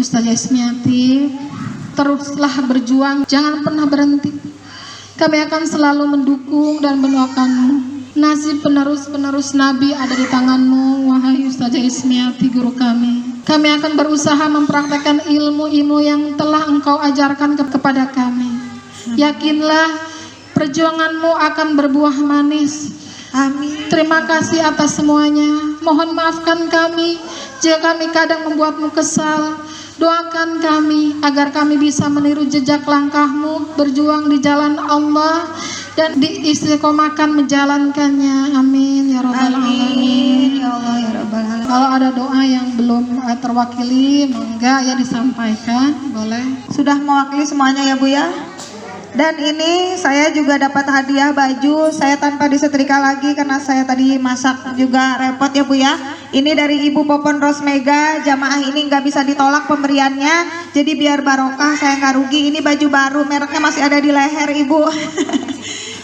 Ustazah Ismiati, teruslah berjuang, jangan pernah berhenti. Kami akan selalu mendukung dan mendoakanmu. Nasib penerus-penerus Nabi ada di tanganmu, wahai Ustazah Ismiati, guru kami. Kami akan berusaha mempraktekkan ilmu-ilmu yang telah engkau ajarkan kepada kami. Yakinlah perjuanganmu akan berbuah manis. Amin. Terima kasih atas semuanya. Mohon maafkan kami jika kami kadang membuatmu kesal. Doakan kami agar kami bisa meniru jejak langkahmu, berjuang di jalan Allah dan diistiqomahkan menjalankannya. Amin ya rabbal alamin. Ya Allah ya rabbal alamin. Kalau ada doa yang belum terwakili, monggo ya disampaikan, boleh. Sudah mewakili semuanya ya Bu ya. Dan ini saya juga dapat hadiah baju, saya tanpa disetrika lagi karena saya tadi masak juga repot ya Bu ya. Ini dari Ibu Popon Rosmega, jamaah ini nggak bisa ditolak pemberiannya, jadi biar barokah saya nggak rugi. Ini baju baru, mereknya masih ada di leher Ibu.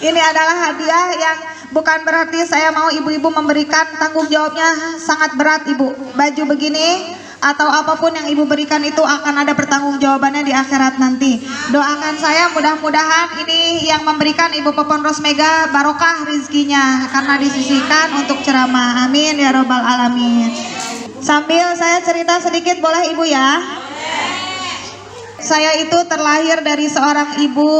Ini adalah hadiah yang bukan berarti saya mau ibu-ibu memberikan, tanggung jawabnya sangat berat Ibu. Baju begini atau apapun yang ibu berikan itu akan ada pertanggungjawabannya di akhirat nanti. Doakan saya mudah-mudahan ini yang memberikan Ibu Popon Rosmega barokah rizkinya karena disisihkan untuk ceramah. Amin ya robbal alamin. Sambil saya cerita sedikit boleh Ibu ya. Saya itu terlahir dari seorang ibu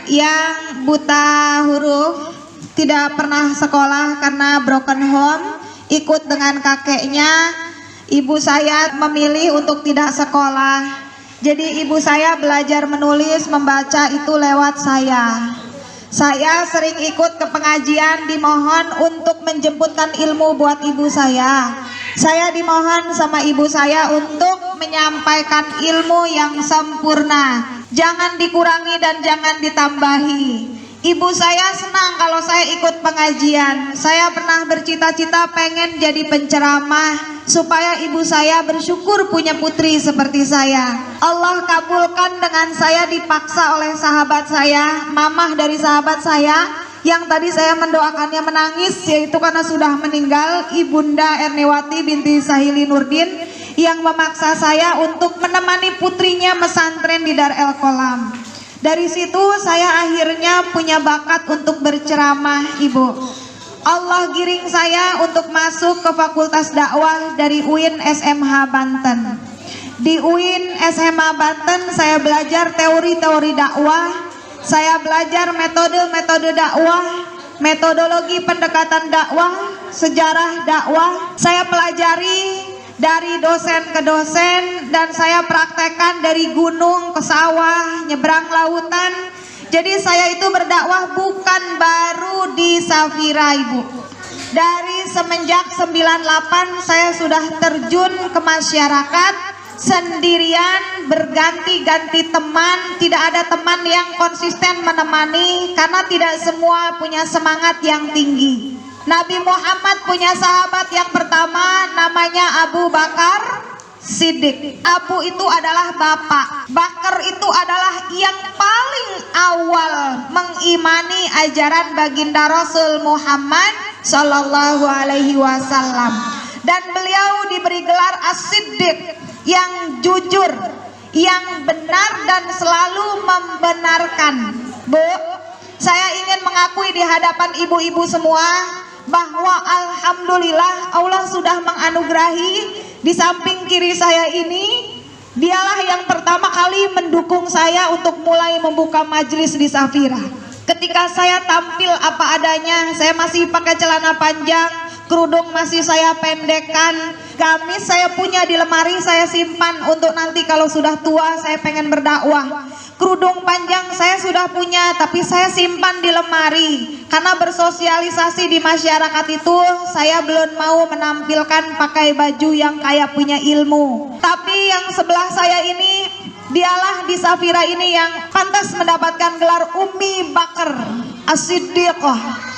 yang buta huruf, tidak pernah sekolah karena broken home, ikut dengan kakeknya. Ibu saya memilih untuk tidak sekolah. Jadi ibu saya belajar menulis, membaca itu lewat saya. Saya sering ikut ke pengajian, dimohon untuk menjemputkan ilmu buat ibu saya. Saya dimohon sama ibu saya untuk menyampaikan ilmu yang sempurna. Jangan dikurangi dan jangan ditambahi. Ibu saya senang kalau saya ikut pengajian. Saya pernah bercita-cita pengen jadi penceramah supaya ibu saya bersyukur punya putri seperti saya. Allah kabulkan dengan saya dipaksa oleh sahabat saya, mamah dari sahabat saya, yang tadi saya mendoakannya menangis, yaitu karena sudah meninggal, Ibunda Ernewati binti Sahili Nurdin, yang memaksa saya untuk menemani putrinya mesantren di Dar El Kolam. Dari situ saya akhirnya punya bakat untuk berceramah Ibu. Allah giring saya untuk masuk ke Fakultas Dakwah dari UIN SMH Banten. Di UIN SMH Banten saya belajar teori-teori dakwah, saya belajar metode-metode dakwah, metodologi pendekatan dakwah, sejarah dakwah. Saya pelajari dari dosen ke dosen dan saya praktekkan dari gunung ke sawah, nyebrang lautan. Jadi saya itu berdakwah bukan baru di Safira Ibu. Dari semenjak 98 saya sudah terjun ke masyarakat sendirian, berganti-ganti teman. Tidak ada teman yang konsisten menemani karena tidak semua punya semangat yang tinggi. Nabi Muhammad punya sahabat yang pertama namanya Abu Bakar Siddiq. Abu itu adalah bapak, Bakar itu adalah yang paling awal mengimani ajaran baginda Rasul Muhammad Sallallahu Alaihi Wasallam. Dan beliau diberi gelar As-Siddiq, yang jujur, yang benar dan selalu membenarkan. Bu, saya ingin mengakui di hadapan ibu-ibu semua bahwa alhamdulillah Allah sudah menganugerahi di samping kiri saya ini, dialah yang pertama kali mendukung saya untuk mulai membuka majelis di Safira. Ketika saya tampil apa adanya, saya masih pakai celana panjang, kerudung masih saya pendekkan, gamis saya punya di lemari, saya simpan untuk nanti kalau sudah tua saya pengen berdakwah. Kerudung panjang saya sudah punya, tapi saya simpan di lemari karena bersosialisasi di masyarakat itu saya belum mau menampilkan pakai baju yang kayak punya ilmu. Tapi yang sebelah saya ini, dialah di Safira ini yang pantas mendapatkan gelar Ummi Bakar As-Siddiqah.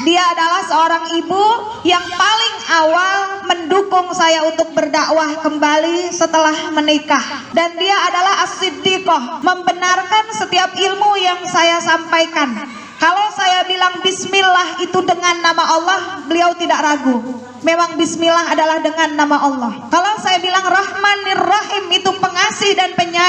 Dia adalah seorang ibu yang paling awal mendukung saya untuk berdakwah kembali setelah menikah. Dan dia adalah As-Siddiqah, membenarkan setiap ilmu yang saya sampaikan. Kalau saya bilang bismillah itu dengan nama Allah, beliau tidak ragu. Memang bismillah adalah dengan nama Allah. Kalau saya bilang Rahmanir Rahim itu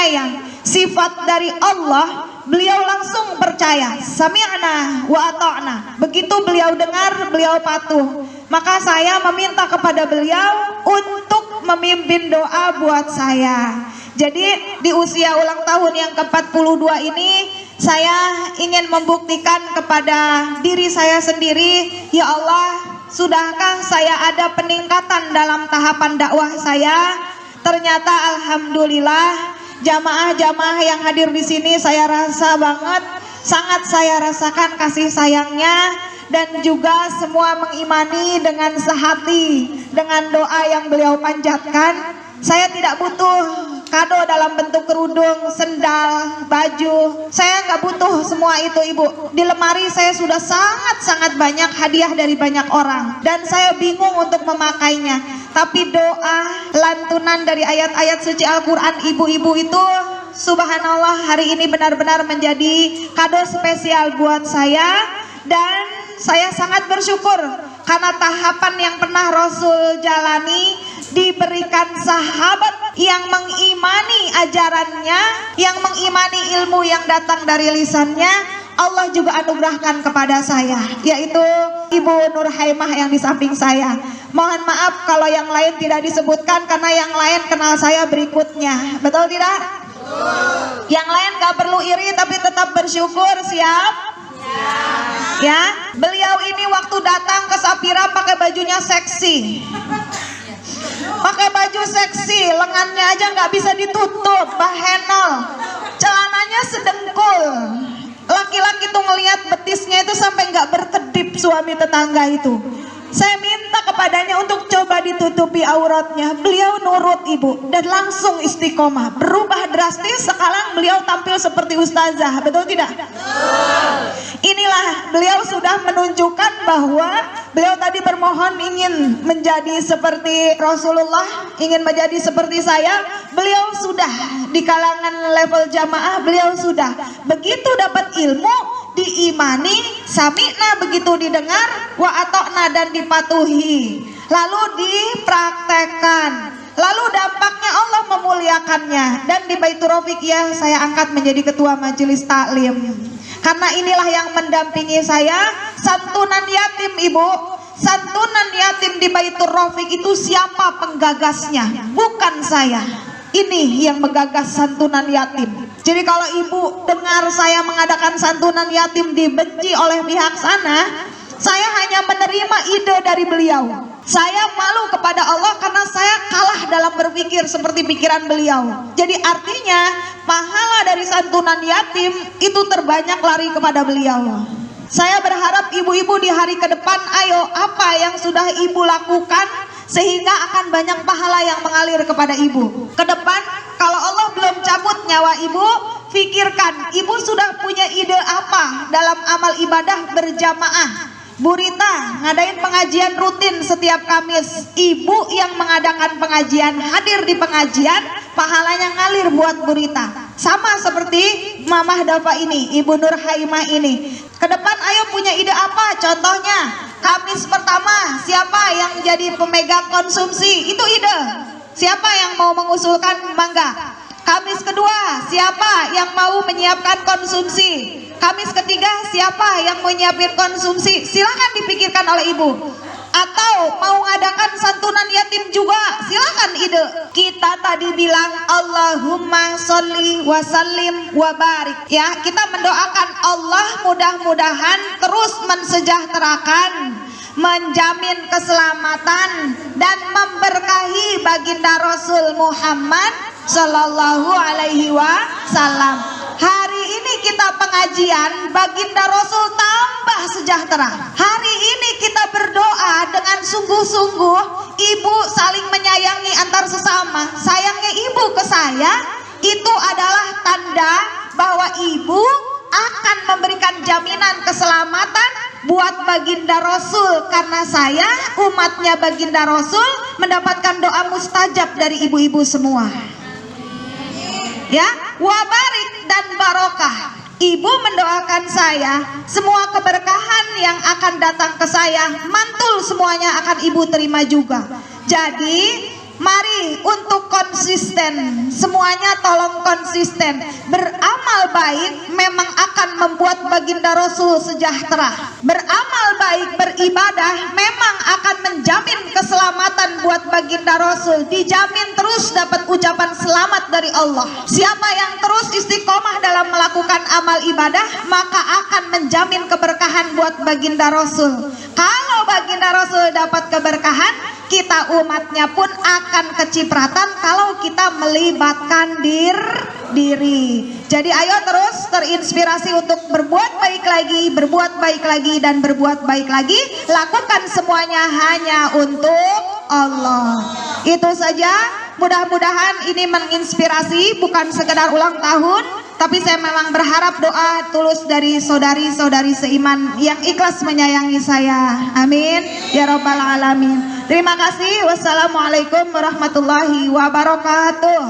penyayang, sifat dari Allah, beliau langsung percaya. Sami'na wa ata'na. Begitu beliau dengar, beliau patuh. Maka saya meminta kepada beliau untuk memimpin doa buat saya. Jadi di usia ulang tahun yang ke-42 ini, saya ingin membuktikan kepada diri saya sendiri, ya Allah, sudahkah saya ada peningkatan dalam tahapan dakwah saya? Ternyata alhamdulillah, jamaah-jamaah yang hadir di sini saya rasa banget, sangat saya rasakan kasih sayangnya, dan juga semua mengimani dengan sehati dengan doa yang beliau panjatkan. Saya tidak butuh kado dalam bentuk kerudung, sendal, baju. Saya nggak butuh semua itu, Ibu. Di lemari saya sudah sangat-sangat banyak hadiah dari banyak orang, dan saya bingung untuk memakainya. Tapi doa, lantunan dari ayat-ayat suci Al-Quran ibu-ibu itu, subhanallah, hari ini benar-benar menjadi kado spesial buat saya. Dan saya sangat bersyukur karena tahapan yang pernah Rasul jalani diberikan sahabat yang mengimani ajarannya, yang mengimani ilmu yang datang dari lisannya. Allah juga anugerahkan kepada saya, yaitu Ibu Nur Haimah yang di samping saya. Mohon maaf kalau yang lain tidak disebutkan, karena yang lain kenal saya berikutnya. Betul tidak? Betul. Yang lain gak perlu iri, tapi tetap bersyukur. Siap? Ya, beliau ini waktu datang ke Sapira pakai bajunya seksi, pakai baju seksi, lengannya aja nggak bisa ditutup, bahenol, celananya sedengkul. Laki-laki tuh ngelihat betisnya itu sampai nggak berkedip suami tetangga itu. Saya minta kepadanya untuk coba ditutupi auratnya. Beliau nurut, Ibu, dan langsung istiqomah. Berubah drastis, sekarang beliau tampil seperti ustazah. Betul tidak? Inilah beliau sudah menunjukkan bahwa beliau tadi bermohon ingin menjadi seperti Rasulullah, ingin menjadi seperti saya. Beliau sudah di kalangan level jamaah, beliau sudah. Begitu dapat ilmu, diimani, sami'na, begitu didengar, wa ata'na, dan dipatuhi, lalu dipraktekkan, lalu dampaknya Allah memuliakannya. Dan di Baitur Rafiq ya, saya angkat menjadi ketua majelis taklim, karena inilah yang mendampingi saya. Santunan yatim, Ibu, santunan yatim di Baitur Rafiq itu siapa penggagasnya? Bukan saya. Ini yang menggagas santunan yatim. Jadi kalau Ibu dengar saya mengadakan santunan yatim dibenci oleh pihak sana, saya hanya menerima ide dari beliau. Saya malu kepada Allah karena saya kalah dalam berpikir seperti pikiran beliau. Jadi artinya pahala dari santunan yatim itu terbanyak lari kepada beliau. Saya berharap ibu-ibu di hari ke depan, ayo, apa yang sudah Ibu lakukan sehingga akan banyak pahala yang mengalir kepada Ibu. Ke depan kalau Allah belum cabut nyawa Ibu, pikirkan Ibu sudah punya ide apa dalam amal ibadah berjamaah. Bu Rita ngadain pengajian rutin setiap Kamis. Ibu yang mengadakan pengajian, hadir di pengajian, pahalanya ngalir buat Bu Rita. Sama seperti Mamah Dafa ini, Ibu Nur Haimah ini. Ke depan ayo punya ide apa? Contohnya Kamis pertama siapa yang jadi pemegang konsumsi? Itu ide. Siapa yang mau mengusulkan, mangga. Kamis kedua siapa yang mau menyiapkan konsumsi? Kamis ketiga siapa yang mau nyiapin konsumsi? Silakan dipikirkan oleh Ibu. Atau mau ngadakan santunan yatim juga, silakan ide. Kita tadi bilang Allahumma sholli wa sallim wa barik, ya, kita mendoakan Allah mudah-mudahan terus mensejahterakan, menjamin keselamatan, dan memberkahi baginda Rasul Muhammad Sallallahu Alaihi Wasallam. Hari ini kita pengajian, baginda Rasul tambah sejahtera. Hari ini kita berdoa dengan sungguh-sungguh, Ibu saling menyayangi antar sesama. Sayangnya Ibu ke saya, itu adalah tanda bahwa Ibu akan memberikan jaminan keselamatan buat baginda Rasul, karena saya umatnya baginda Rasul mendapatkan doa mustajab dari ibu-ibu semua. Ya, wabarik dan barokah. Ibu mendoakan saya, semua keberkahan yang akan datang ke saya, mantul semuanya akan Ibu terima juga. Jadi Mari untuk konsisten, semuanya tolong konsisten. Beramal baik memang akan membuat baginda Rasul sejahtera. Beramal baik, beribadah memang akan menjamin keselamatan buat baginda Rasul. Dijamin terus dapat ucapan selamat dari Allah. Siapa yang terus istiqomah dalam melakukan amal ibadah, maka akan menjamin keberkahan buat baginda Rasul. Kalau baginda Rasul dapat keberkahan, kita umatnya pun akan kecipratan kalau kita melibatkan diri. Jadi ayo terus terinspirasi untuk berbuat baik lagi, berbuat baik lagi, dan berbuat baik lagi. Lakukan semuanya hanya untuk Allah. Itu saja. Mudah-mudahan ini menginspirasi, bukan sekedar ulang tahun, tapi saya memang berharap doa tulus dari saudari-saudari seiman yang ikhlas menyayangi saya. Amin ya rabbal alamin. Terima kasih. Wassalamualaikum warahmatullahi wabarakatuh.